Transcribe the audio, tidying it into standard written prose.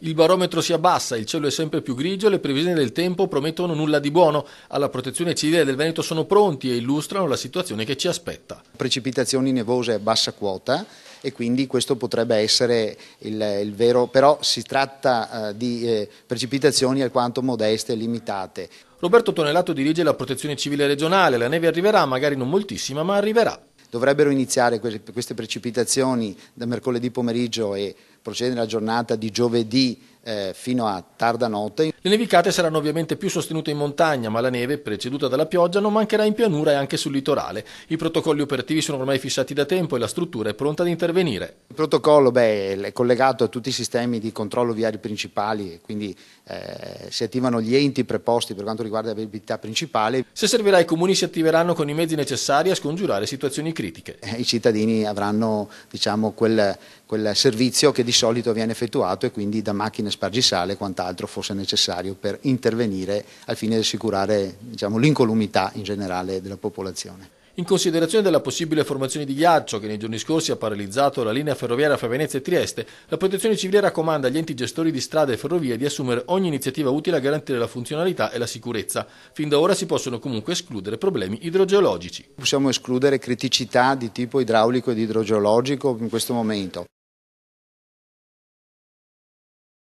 Il barometro si abbassa, il cielo è sempre più grigio e le previsioni del tempo promettono nulla di buono. Alla Protezione Civile del Veneto sono pronti e illustrano la situazione che ci aspetta. Precipitazioni nevose a bassa quota e quindi questo potrebbe essere il vero, però si tratta di precipitazioni alquanto modeste e limitate. Roberto Tonellato dirige la Protezione Civile regionale, la neve arriverà, magari non moltissima, ma arriverà. Dovrebbero iniziare queste precipitazioni da mercoledì pomeriggio e procedere la giornata di giovedì fino a tarda notte. Le nevicate saranno ovviamente più sostenute in montagna, ma la neve, preceduta dalla pioggia, non mancherà in pianura e anche sul litorale. I protocolli operativi sono ormai fissati da tempo e la struttura è pronta ad intervenire. Il protocollo è collegato a tutti i sistemi di controllo viari principali, quindi si attivano gli enti preposti per quanto riguarda la viabilità principale. Se servirà, i comuni si attiveranno con i mezzi necessari a scongiurare situazioni critiche. I cittadini avranno quel servizio che di solito viene effettuato e quindi da macchine spargisale e quant'altro fosse necessario per intervenire al fine di assicurare l'incolumità in generale della popolazione. In considerazione della possibile formazione di ghiaccio che nei giorni scorsi ha paralizzato la linea ferroviaria fra Venezia e Trieste, la Protezione Civile raccomanda agli enti gestori di strade e ferrovie di assumere ogni iniziativa utile a garantire la funzionalità e la sicurezza. Fin da ora si possono comunque escludere problemi idrogeologici. Possiamo escludere criticità di tipo idraulico ed idrogeologico in questo momento.